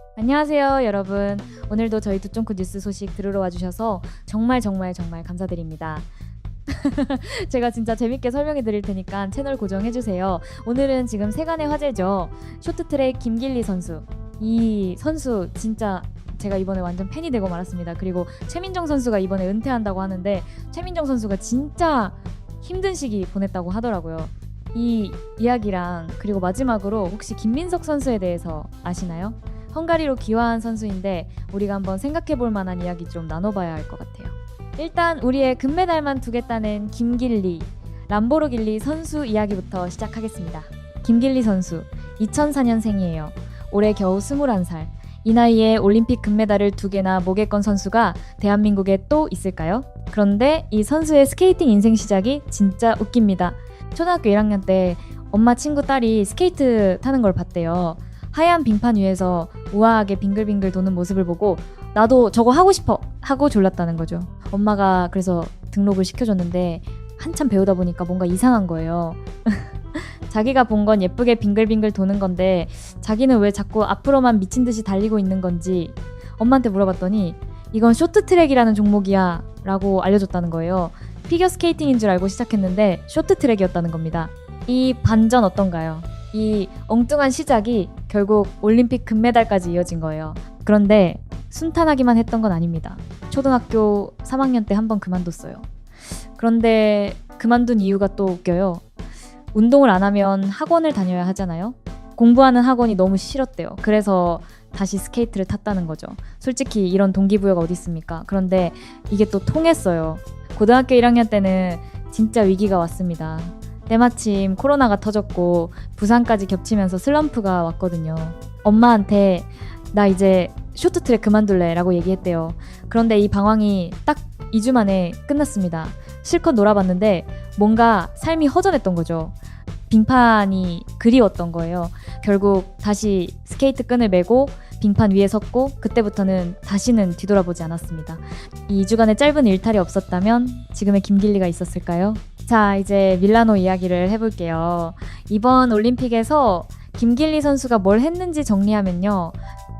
안녕하세요, 여러분. 오늘도 저희 두쫑크 뉴스 소식 들으러 와주셔서 정말 감사드립니다. 제가 진짜 재밌게 설명해 드릴 테니까 채널 고정해주세요. 오늘은 지금 세간의 화제죠. 쇼트트랙 김길리 선수. 이 선수 진짜 제가 이번에 완전 팬이 되고 말았습니다. 그리고 최민정 선수가 이번에 은퇴한다고 하는데 최민정 선수가 진짜 힘든 시기 보냈다고 하더라고요. 이 이야기랑 그리고 마지막으로 혹시 김민석 선수에 대해서 아시나요? 헝가리로 귀화한 선수인데 우리가 한번 생각해 볼 만한 이야기 좀 나눠봐야 할 것 같아요. 일단 우리의 금메달만 2개 따낸 김길리, 람보르길리 선수 이야기부터 시작하겠습니다. 김길리 선수, 2004년생이에요. 올해 겨우 21살. 이 나이에 올림픽 금메달을 2개나 목에 건 선수가 대한민국에 또 있을까요? 그런데 이 선수의 스케이팅 인생 시작이 진짜 웃깁니다. 초등학교 1학년 때 엄마 친구 딸이 스케이트 타는 걸 봤대요. 하얀 빙판 위에서 우아하게 빙글빙글 도는 모습을 보고 나도 저거 하고 싶어! 하고 졸랐다는 거죠. 엄마가 그래서 등록을 시켜줬는데 한참 배우다 보니까 뭔가 이상한 거예요. 자기가 본 건 예쁘게 빙글빙글 도는 건데 자기는 왜 자꾸 앞으로만 미친 듯이 달리고 있는 건지 엄마한테 물어봤더니 이건 쇼트트랙이라는 종목이야 라고 알려줬다는 거예요. 피겨스케이팅인 줄 알고 시작했는데 쇼트트랙이었다는 겁니다. 이 반전 어떤가요? 이 엉뚱한 시작이 결국 올림픽 금메달까지 이어진 거예요. 그런데 순탄하기만 했던 건 아닙니다. 초등학교 3학년 때 한 번 그만뒀어요. 그런데 그만둔 이유가 또 웃겨요. 운동을 안 하면 학원을 다녀야 하잖아요. 공부하는 학원이 너무 싫었대요. 그래서 다시 스케이트를 탔다는 거죠. 솔직히 이런 동기부여가 어디 있습니까? 그런데 이게 또 통했어요. 고등학교 1학년 때는 진짜 위기가 왔습니다. 때마침 코로나가 터졌고 부상까지 겹치면서 슬럼프가 왔거든요. 엄마한테 나 이제 쇼트트랙 그만둘래 라고 얘기했대요. 그런데 이 방황이 딱 2주 만에 끝났습니다. 실컷 놀아봤는데 뭔가 삶이 허전했던 거죠. 빙판이 그리웠던 거예요. 결국 다시 스케이트 끈을 메고 빙판 위에 섰고 그때부터는 다시는 뒤돌아보지 않았습니다. 이 2주간의 짧은 일탈이 없었다면 지금의 김길리가 있었을까요? 자, 이제 밀라노 이야기를 해볼게요. 이번 올림픽에서 김길리 선수가 뭘 했는지 정리하면요.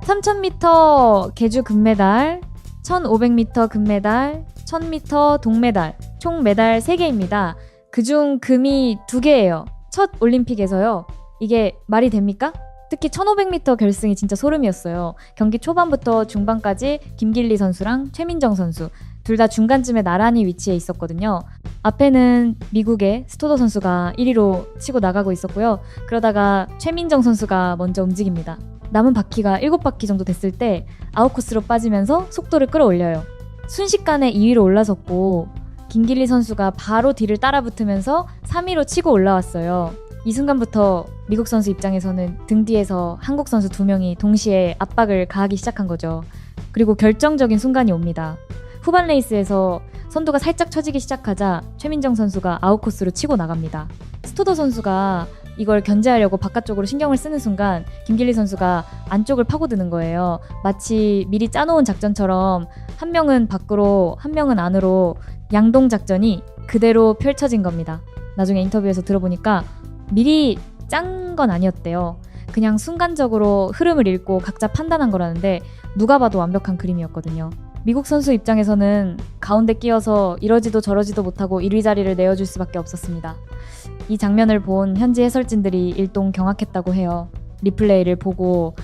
3000m 계주 금메달, 1500m 금메달, 1000m 동메달, 총 메달 3개입니다. 그중 금이 2개예요. 첫 올림픽에서요. 이게 말이 됩니까? 특히 1500m 결승이 진짜 소름이었어요. 경기 초반부터 중반까지 김길리 선수랑 최민정 선수 둘 다 중간쯤에 나란히 위치해 있었거든요. 앞에는 미국의 스토더 선수가 1위로 치고 나가고 있었고요. 그러다가 최민정 선수가 먼저 움직입니다. 남은 바퀴가 7바퀴 정도 됐을 때 아웃코스로 빠지면서 속도를 끌어올려요. 순식간에 2위로 올라섰고 김길리 선수가 바로 뒤를 따라붙으면서 3위로 치고 올라왔어요. 이 순간부터 미국 선수 입장에서는 등 뒤에서 한국 선수 2명이 동시에 압박을 가하기 시작한 거죠. 그리고 결정적인 순간이 옵니다. 후반 레이스에서 선두가 살짝 처지기 시작하자 최민정 선수가 아웃코스로 치고 나갑니다. 스토더 선수가 이걸 견제하려고 바깥쪽으로 신경을 쓰는 순간 김길리 선수가 안쪽을 파고드는 거예요. 마치 미리 짜놓은 작전처럼 한 명은 밖으로 한 명은 안으로 양동 작전이 그대로 펼쳐진 겁니다. 나중에 인터뷰에서 들어보니까 미리 짠 건 아니었대요. 그냥 순간적으로 흐름을 읽고 각자 판단한 거라는데 누가 봐도 완벽한 그림이었거든요. 미국 선수 입장에서는 가운데 끼어서 이러지도 저러지도 못하고 1위 자리를 내어줄 수밖에 없었습니다. 이 장면을 본 현지 해설진들이 일동 경악했다고 해요. 리플레이를 보고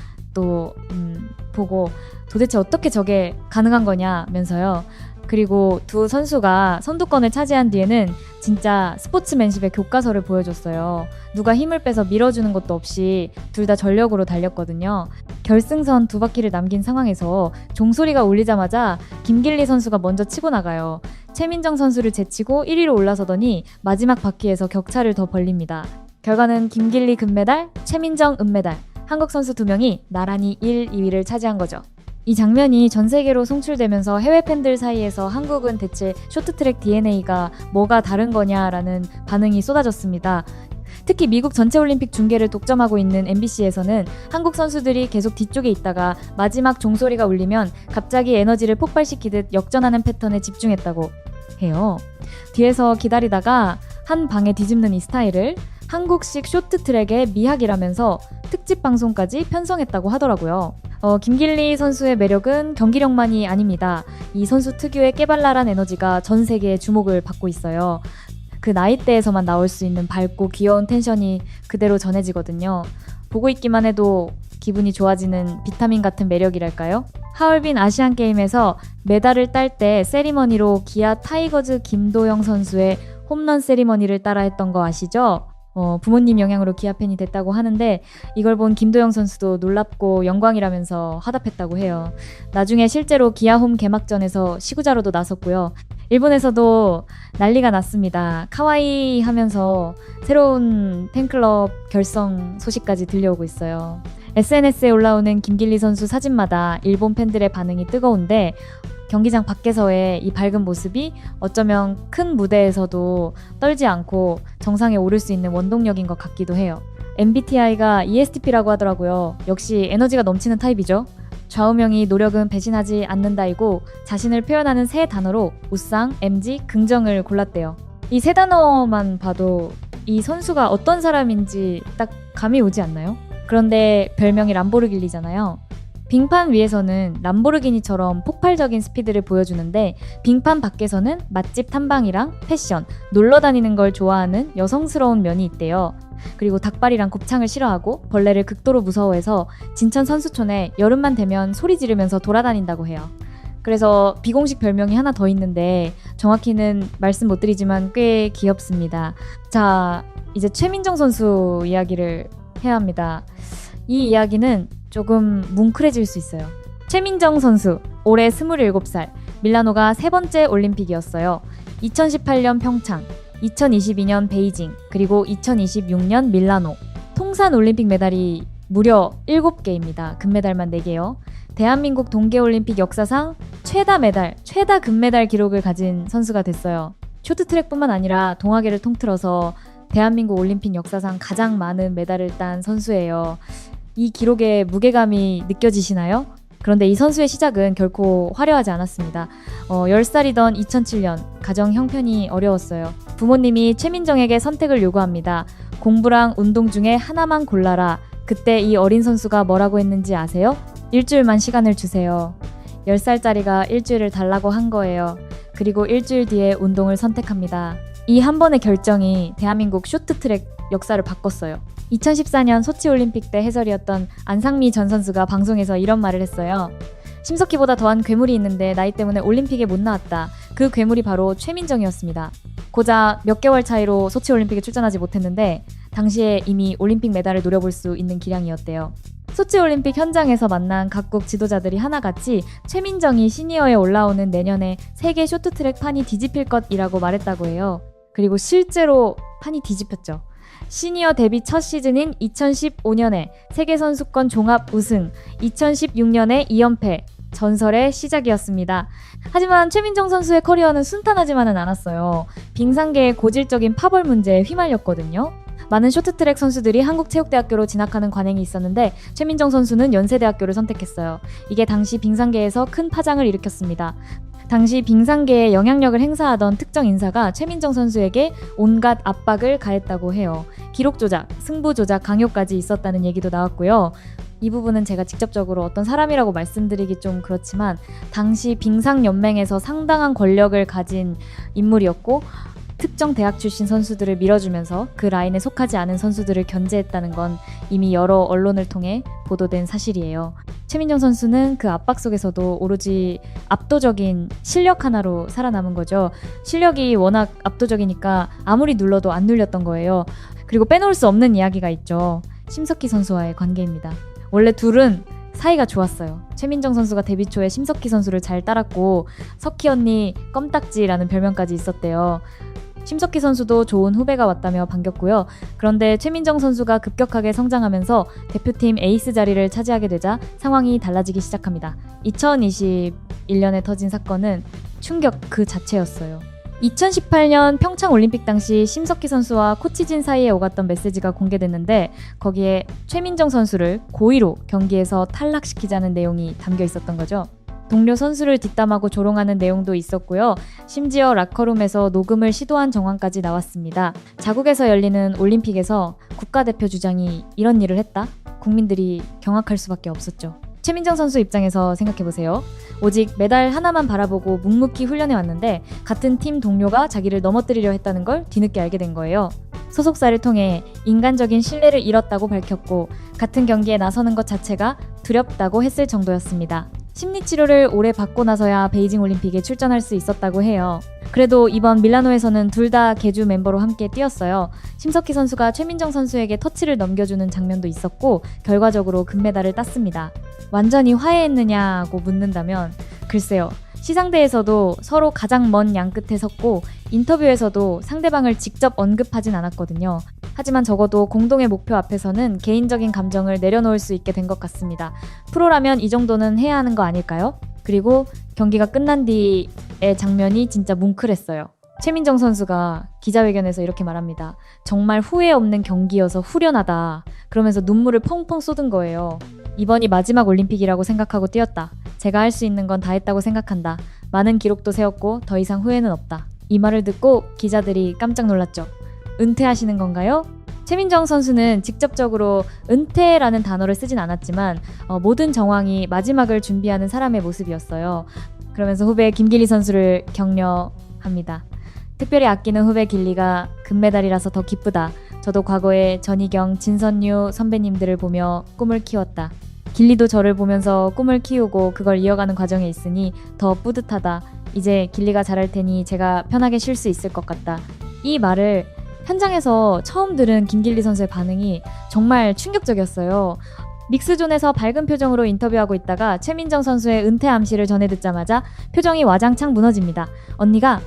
보고 도대체 어떻게 저게 가능한 거냐면서요. 그리고 두 선수가 선두권을 차지한 뒤에는 진짜 스포츠맨십의 교과서를 보여줬어요. 누가 힘을 빼서 밀어주는 것도 없이 둘 다 전력으로 달렸거든요. 결승선 2바퀴를 남긴 상황에서 종소리가 울리자마자 김길리 선수가 먼저 치고 나가요. 최민정 선수를 제치고 1위로 올라서더니 마지막 바퀴에서 격차를 더 벌립니다. 결과는 김길리 금메달, 최민정 은메달, 한국 선수 2명이 나란히 1, 2위를 차지한 거죠. 이 장면이 전 세계로 송출되면서 해외 팬들 사이에서 한국은 대체 쇼트트랙 DNA가 뭐가 다른 거냐라는 반응이 쏟아졌습니다. 특히 미국 전체 올림픽 중계를 독점하고 있는 MBC에서는 한국 선수들이 계속 뒤쪽에 있다가 마지막 종소리가 울리면 갑자기 에너지를 폭발시키듯 역전하는 패턴에 집중했다고 해요. 뒤에서 기다리다가 한 방에 뒤집는 이 스타일을 한국식 쇼트트랙의 미학이라면서 특집 방송까지 편성했다고 하더라고요. 김길리 선수의 매력은 경기력만이 아닙니다. 이 선수 특유의 깨발랄한 에너지가 전 세계의 주목을 받고 있어요. 그 나이대에서만 나올 수 있는 밝고 귀여운 텐션이 그대로 전해지거든요. 보고 있기만 해도 기분이 좋아지는 비타민 같은 매력이랄까요? 하얼빈 아시안게임에서 메달을 딸 때 세리머니로 기아 타이거즈 김도영 선수의 홈런 세리머니를 따라 했던 거 아시죠? 부모님 영향으로 기아 팬이 됐다고 하는데 이걸 본 김도영 선수도 놀랍고 영광이라면서 화답했다고 해요. 나중에 실제로 기아 홈 개막전에서 시구자로도 나섰고요. 일본에서도 난리가 났습니다. 카와이 하면서 새로운 팬클럽 결성 소식까지 들려오고 있어요. SNS에 올라오는 김길리 선수 사진마다 일본 팬들의 반응이 뜨거운데 경기장 밖에서의 이 밝은 모습이 어쩌면 큰 무대에서도 떨지 않고 정상에 오를 수 있는 원동력인 것 같기도 해요. MBTI가 ESTP라고 하더라고요. 역시 에너지가 넘치는 타입이죠. 좌우명이 노력은 배신하지 않는다이고 자신을 표현하는 세 단어로 우상, MG, 긍정을 골랐대요. 이 세 단어만 봐도 이 선수가 어떤 사람인지 딱 감이 오지 않나요? 그런데 별명이 람보르길리잖아요. 빙판 위에서는 람보르기니처럼 폭발적인 스피드를 보여주는데 빙판 밖에서는 맛집 탐방이랑 패션, 놀러 다니는 걸 좋아하는 여성스러운 면이 있대요. 그리고 닭발이랑 곱창을 싫어하고 벌레를 극도로 무서워해서 진천 선수촌에 여름만 되면 소리 지르면서 돌아다닌다고 해요. 그래서 비공식 별명이 하나 더 있는데 정확히는 말씀 못 드리지만 꽤 귀엽습니다. 자, 이제 최민정 선수 이야기를 해야 합니다. 이 이야기는 조금 뭉클해질 수 있어요. 최민정 선수, 올해 27살, 밀라노가 세 번째 올림픽이었어요. 2018년 평창, 2022년 베이징, 그리고 2026년 밀라노. 통산 올림픽 메달이 무려 7개입니다. 금메달만 4개요. 대한민국 동계올림픽 역사상 최다 금메달 기록을 가진 선수가 됐어요. 쇼트트랙뿐만 아니라 동아계를 통틀어서 대한민국 올림픽 역사상 가장 많은 메달을 딴 선수예요. 이 기록의 무게감이 느껴지시나요? 그런데 이 선수의 시작은 결코 화려하지 않았습니다. 10살이던 2007년 가정 형편이 어려웠어요. 부모님이 최민정에게 선택을 요구합니다. 공부랑 운동 중에 하나만 골라라. 그때 이 어린 선수가 뭐라고 했는지 아세요? 일주일만 시간을 주세요. 10살짜리가 일주일을 달라고 한 거예요. 그리고 일주일 뒤에 운동을 선택합니다. 이 한 번의 결정이 대한민국 쇼트트랙 역사를 바꿨어요. 2014년 소치올림픽 때 해설이었던 안상미 전 선수가 방송에서 이런 말을 했어요. 심석희보다 더한 괴물이 있는데 나이 때문에 올림픽에 못 나왔다. 그 괴물이 바로 최민정이었습니다. 고작 몇 개월 차이로 소치올림픽에 출전하지 못했는데 당시에 이미 올림픽 메달을 노려볼 수 있는 기량이었대요. 소치올림픽 현장에서 만난 각국 지도자들이 하나같이 최민정이 시니어에 올라오는 내년에 세계 쇼트트랙 판이 뒤집힐 것이라고 말했다고 해요. 그리고 실제로 판이 뒤집혔죠. 시니어 데뷔 첫 시즌인 2015년에 세계선수권 종합 우승, 2016년에 2연패, 전설의 시작이었습니다. 하지만 최민정 선수의 커리어는 순탄하지만은 않았어요. 빙상계의 고질적인 파벌 문제에 휘말렸거든요. 많은 쇼트트랙 선수들이 한국체육대학교로 진학하는 관행이 있었는데 최민정 선수는 연세대학교를 선택했어요. 이게 당시 빙상계에서 큰 파장을 일으켰습니다. 당시 빙상계에 영향력을 행사하던 특정 인사가 최민정 선수에게 온갖 압박을 가했다고 해요. 기록 조작, 승부 조작 강요까지 있었다는 얘기도 나왔고요. 이 부분은 제가 직접적으로 어떤 사람이라고 말씀드리기 좀 그렇지만 당시 빙상연맹에서 상당한 권력을 가진 인물이었고 특정 대학 출신 선수들을 밀어주면서 그 라인에 속하지 않은 선수들을 견제했다는 건 이미 여러 언론을 통해 보도된 사실이에요. 최민정 선수는 그 압박 속에서도 오로지 압도적인 실력 하나로 살아남은 거죠. 실력이 워낙 압도적이니까 아무리 눌러도 안 눌렸던 거예요. 그리고 빼놓을 수 없는 이야기가 있죠. 심석희 선수와의 관계입니다. 원래 둘은 사이가 좋았어요. 최민정 선수가 데뷔 초에 심석희 선수를 잘 따랐고 석희 언니 껌딱지라는 별명까지 있었대요. 심석희 선수도 좋은 후배가 왔다며 반겼고요. 그런데 최민정 선수가 급격하게 성장하면서 대표팀 에이스 자리를 차지하게 되자 상황이 달라지기 시작합니다. 2021년에 터진 사건은 충격 그 자체였어요. 2018년 평창 올림픽 당시 심석희 선수와 코치진 사이에 오갔던 메시지가 공개됐는데 거기에 최민정 선수를 고의로 경기에서 탈락시키자는 내용이 담겨 있었던 거죠. 동료 선수를 뒷담하고 조롱하는 내용도 있었고요. 심지어 라커룸에서 녹음을 시도한 정황까지 나왔습니다. 자국에서 열리는 올림픽에서 국가대표 주장이 이런 일을 했다? 국민들이 경악할 수밖에 없었죠. 최민정 선수 입장에서 생각해보세요. 오직 메달 하나만 바라보고 묵묵히 훈련해 왔는데 같은 팀 동료가 자기를 넘어뜨리려 했다는 걸 뒤늦게 알게 된 거예요. 소속사를 통해 인간적인 신뢰를 잃었다고 밝혔고 같은 경기에 나서는 것 자체가 두렵다고 했을 정도였습니다. 심리치료를 오래 받고 나서야 베이징 올림픽에 출전할 수 있었다고 해요. 그래도 이번 밀라노에서는 둘 다 개주 멤버로 함께 뛰었어요. 심석희 선수가 최민정 선수에게 터치를 넘겨주는 장면도 있었고 결과적으로 금메달을 땄습니다. 완전히 화해했느냐고 묻는다면 글쎄요. 시상대에서도 서로 가장 먼 양끝에 섰고 인터뷰에서도 상대방을 직접 언급하진 않았거든요. 하지만 적어도 공동의 목표 앞에서는 개인적인 감정을 내려놓을 수 있게 된 것 같습니다. 프로라면 이 정도는 해야 하는 거 아닐까요? 그리고 경기가 끝난 뒤의 장면이 진짜 뭉클했어요. 최민정 선수가 기자회견에서 이렇게 말합니다. 정말 후회 없는 경기여서 후련하다. 그러면서 눈물을 펑펑 쏟은 거예요. 이번이 마지막 올림픽이라고 생각하고 뛰었다. 제가 할 수 있는 건 다 했다고 생각한다. 많은 기록도 세웠고 더 이상 후회는 없다. 이 말을 듣고 기자들이 깜짝 놀랐죠. 은퇴하시는 건가요? 최민정 선수는 직접적으로 은퇴라는 단어를 쓰진 않았지만 모든 정황이 마지막을 준비하는 사람의 모습이었어요. 그러면서 후배 김길리 선수를 격려합니다. 특별히 아끼는 후배 길리가 금메달이라서 더 기쁘다. 저도 과거에 전희경, 진선유 선배님들을 보며 꿈을 키웠다. 길리도 저를 보면서 꿈을 키우고 그걸 이어가는 과정에 있으니 더 뿌듯하다. 이제 길리가 잘할 테니 제가 편하게 쉴 수 있을 것 같다. 이 말을 현장에서 처음 들은 김길리 선수의 반응이 정말 충격적이었어요. 믹스존에서 밝은 표정으로 인터뷰하고 있다가 최민정 선수의 은퇴 암시를 전해 듣자마자 표정이 와장창 무너집니다. 언니가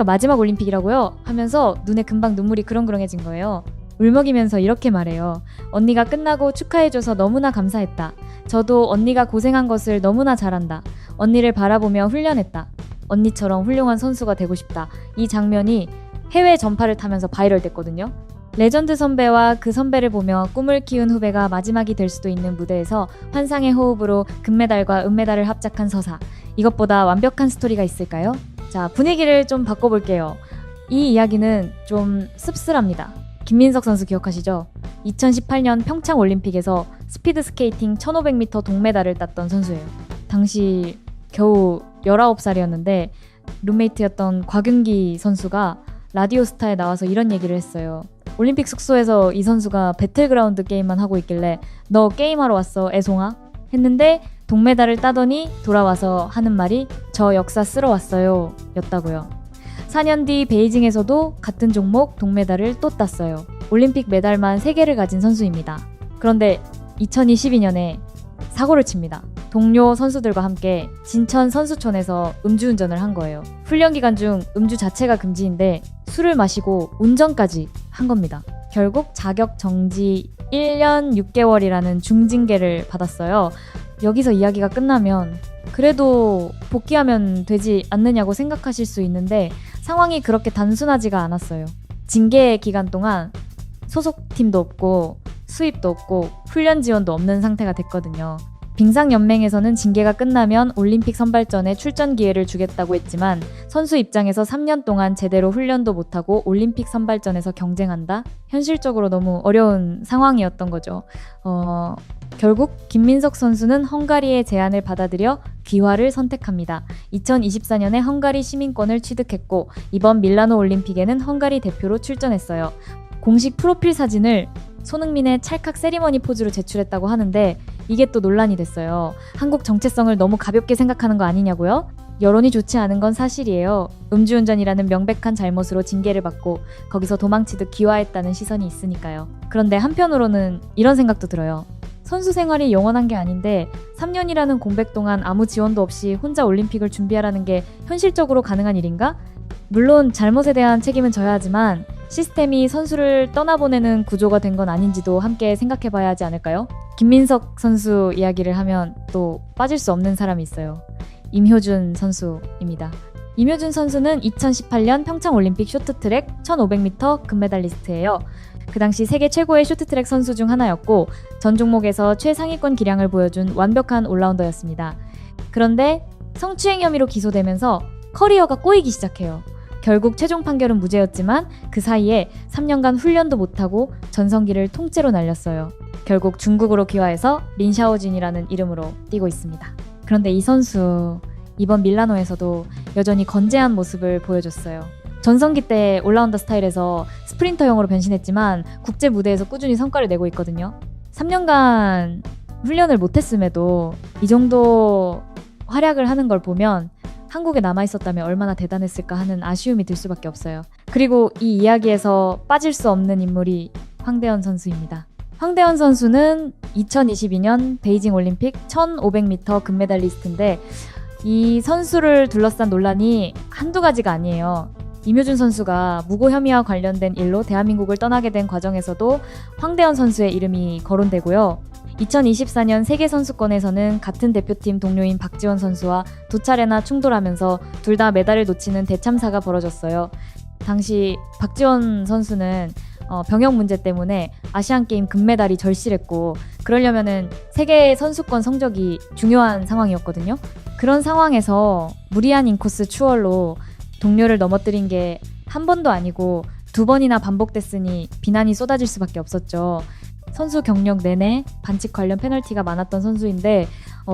마지막 올림픽이라고요? 하면서 눈에 금방 눈물이 그렁그렁해진 거예요. 울먹이면서 이렇게 말해요. 언니가 끝나고 축하해줘서 너무나 감사했다. 저도 언니가 고생한 것을 너무나 잘한다. 언니를 바라보며 훈련했다. 언니처럼 훌륭한 선수가 되고 싶다. 이 장면이 해외 전파를 타면서 바이럴 됐거든요. 레전드 선배와 그 선배를 보며 꿈을 키운 후배가 마지막이 될 수도 있는 무대에서 환상의 호흡으로 금메달과 은메달을 합작한 서사. 이것보다 완벽한 스토리가 있을까요? 자, 분위기를 좀 바꿔볼게요. 이 이야기는 좀 씁쓸합니다. 김민석 선수 기억하시죠? 2018년 평창 올림픽에서 스피드 스케이팅 1500m 동메달을 땄던 선수예요. 당시 겨우 19살이었는데 룸메이트였던 곽윤기 선수가 라디오스타에 나와서 이런 얘기를 했어요. 올림픽 숙소에서 이 선수가 배틀그라운드 게임만 하고 있길래 너 게임하러 왔어 애송아? 했는데 동메달을 따더니 돌아와서 하는 말이 저 역사 쓰러 왔어요 였다고요. 4년 뒤 베이징에서도 같은 종목 동메달을 또 땄어요. 올림픽 메달만 3개를 가진 선수입니다. 그런데 2022년에 사고를 칩니다. 동료 선수들과 함께 진천 선수촌에서 음주운전을 한 거예요. 훈련 기간 중 음주 자체가 금지인데 술을 마시고 운전까지 한 겁니다. 결국 자격 정지 1년 6개월이라는 중징계를 받았어요. 여기서 이야기가 끝나면 그래도 복귀하면 되지 않느냐고 생각하실 수 있는데 상황이 그렇게 단순하지가 않았어요. 징계 기간 동안 소속팀도 없고 수입도 없고 훈련 지원도 없는 상태가 됐거든요. 빙상연맹에서는 징계가 끝나면 올림픽 선발전에 출전 기회를 주겠다고 했지만 선수 입장에서 3년 동안 제대로 훈련도 못하고 올림픽 선발전에서 경쟁한다? 현실적으로 너무 어려운 상황이었던 거죠. 결국 김민석 선수는 헝가리의 제안을 받아들여 귀화를 선택합니다. 2024년에 헝가리 시민권을 취득했고 이번 밀라노 올림픽에는 헝가리 대표로 출전했어요. 공식 프로필 사진을 손흥민의 찰칵 세리머니 포즈로 제출했다고 하는데 이게 또 논란이 됐어요. 한국 정체성을 너무 가볍게 생각하는 거 아니냐고요? 여론이 좋지 않은 건 사실이에요. 음주운전이라는 명백한 잘못으로 징계를 받고 거기서 도망치듯 귀화했다는 시선이 있으니까요. 그런데 한편으로는 이런 생각도 들어요. 선수 생활이 영원한 게 아닌데 3년이라는 공백 동안 아무 지원도 없이 혼자 올림픽을 준비하라는 게 현실적으로 가능한 일인가? 물론 잘못에 대한 책임은 져야 하지만 시스템이 선수를 떠나보내는 구조가 된 건 아닌지도 함께 생각해봐야 하지 않을까요? 김민석 선수 이야기를 하면 또 빠질 수 없는 사람이 있어요. 임효준 선수입니다. 임효준 선수는 2018년 평창올림픽 쇼트트랙 1500m 금메달리스트예요. 그 당시 세계 최고의 쇼트트랙 선수 중 하나였고 전 종목에서 최상위권 기량을 보여준 완벽한 올라운더였습니다. 그런데 성추행 혐의로 기소되면서 커리어가 꼬이기 시작해요. 결국 최종 판결은 무죄였지만 그 사이에 3년간 훈련도 못하고 전성기를 통째로 날렸어요. 결국 중국으로 귀화해서 린샤오진이라는 이름으로 뛰고 있습니다. 그런데 이 선수 이번 밀라노에서도 여전히 건재한 모습을 보여줬어요. 전성기 때 올라운더 스타일에서 스프린터형으로 변신했지만 국제 무대에서 꾸준히 성과를 내고 있거든요. 3년간 훈련을 못했음에도 이 정도 활약을 하는 걸 보면 한국에 남아있었다면 얼마나 대단했을까 하는 아쉬움이 들 수밖에 없어요. 그리고 이 이야기에서 빠질 수 없는 인물이 황대현 선수입니다. 황대현 선수는 2022년 베이징 올림픽 1500m 금메달리스트인데 이 선수를 둘러싼 논란이 한두 가지가 아니에요. 임효준 선수가 무고 혐의와 관련된 일로 대한민국을 떠나게 된 과정에서도 황대현 선수의 이름이 거론되고요. 2024년 세계선수권에서는 같은 대표팀 동료인 박지원 선수와 두 차례나 충돌하면서 둘 다 메달을 놓치는 대참사가 벌어졌어요. 당시 박지원 선수는 병역 문제 때문에 아시안게임 금메달이 절실했고 그러려면은 세계 선수권 성적이 중요한 상황이었거든요. 그런 상황에서 무리한 인코스 추월로 동료를 넘어뜨린 게 한 번도 아니고 두 번이나 반복됐으니 비난이 쏟아질 수밖에 없었죠. 선수 경력 내내 반칙 관련 페널티가 많았던 선수인데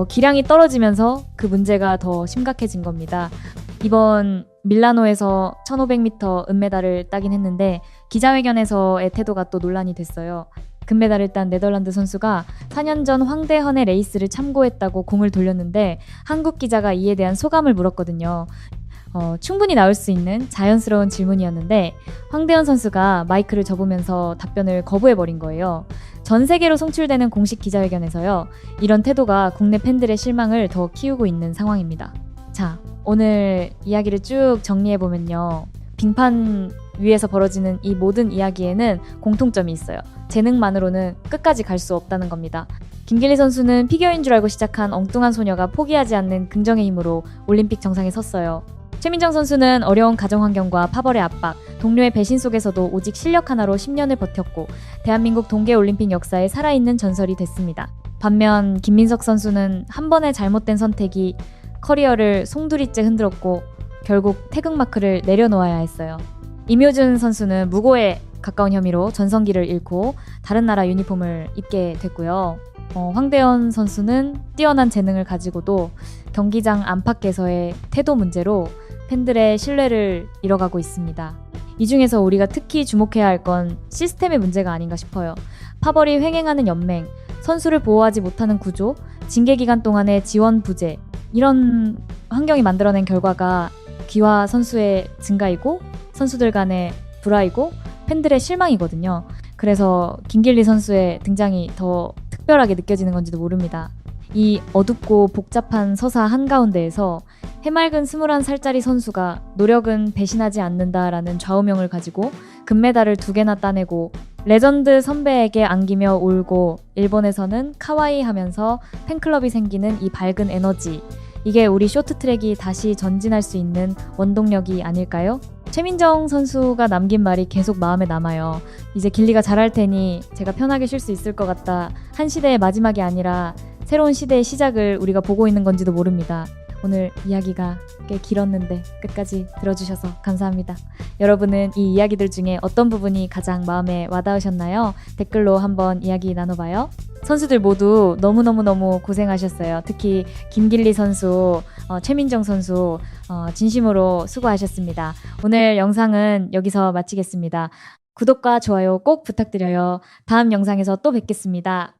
기량이 떨어지면서 그 문제가 더 심각해진 겁니다. 이번 밀라노에서 1500m 은메달을 따긴 했는데 기자회견에서의 태도가 또 논란이 됐어요. 금메달을 딴 네덜란드 선수가 4년 전 황대헌의 레이스를 참고했다고 공을 돌렸는데 한국 기자가 이에 대한 소감을 물었거든요. 충분히 나올 수 있는 자연스러운 질문이었는데 황대현 선수가 마이크를 접으면서 답변을 거부해버린 거예요. 전 세계로 송출되는 공식 기자회견에서요. 이런 태도가 국내 팬들의 실망을 더 키우고 있는 상황입니다. 자, 오늘 이야기를 쭉 정리해보면요. 빙판 위에서 벌어지는 이 모든 이야기에는 공통점이 있어요. 재능만으로는 끝까지 갈 수 없다는 겁니다. 김길리 선수는 피겨인 줄 알고 시작한 엉뚱한 소녀가 포기하지 않는 긍정의 힘으로 올림픽 정상에 섰어요. 최민정 선수는 어려운 가정 환경과 파벌의 압박, 동료의 배신 속에서도 오직 실력 하나로 10년을 버텼고 대한민국 동계올림픽 역사에 살아있는 전설이 됐습니다. 반면 김민석 선수는 한 번의 잘못된 선택이 커리어를 송두리째 흔들었고 결국 태극마크를 내려놓아야 했어요. 임효준 선수는 무고에 가까운 혐의로 전성기를 잃고 다른 나라 유니폼을 입게 됐고요. 황대현 선수는 뛰어난 재능을 가지고도 경기장 안팎에서의 태도 문제로 팬들의 신뢰를 잃어가고 있습니다. 이 중에서 우리가 특히 주목해야 할 건 시스템의 문제가 아닌가 싶어요. 파벌이 횡행하는 연맹, 선수를 보호하지 못하는 구조, 징계 기간 동안의 지원 부재, 이런 환경이 만들어낸 결과가 귀화 선수의 증가이고 선수들 간의 불화이고 팬들의 실망이거든요. 그래서 김길리 선수의 등장이 더 특별하게 느껴지는 건지도 모릅니다. 이 어둡고 복잡한 서사 한가운데에서 해맑은 21살짜리 선수가 노력은 배신하지 않는다라는 좌우명을 가지고 금메달을 2개나 따내고 레전드 선배에게 안기며 울고 일본에서는 카와이 하면서 팬클럽이 생기는 이 밝은 에너지, 이게 우리 쇼트트랙이 다시 전진할 수 있는 원동력이 아닐까요? 최민정 선수가 남긴 말이 계속 마음에 남아요. 이제 길리가 잘할 테니 제가 편하게 쉴 수 있을 것 같다. 한 시대의 마지막이 아니라 새로운 시대의 시작을 우리가 보고 있는 건지도 모릅니다. 오늘 이야기가 꽤 길었는데 끝까지 들어주셔서 감사합니다. 여러분은 이 이야기들 중에 어떤 부분이 가장 마음에 와닿으셨나요? 댓글로 한번 이야기 나눠봐요. 선수들 모두 너무너무너무 고생하셨어요. 특히 김길리 선수, 최민정 선수 진심으로 수고하셨습니다. 오늘 영상은 여기서 마치겠습니다. 구독과 좋아요 꼭 부탁드려요. 다음 영상에서 또 뵙겠습니다.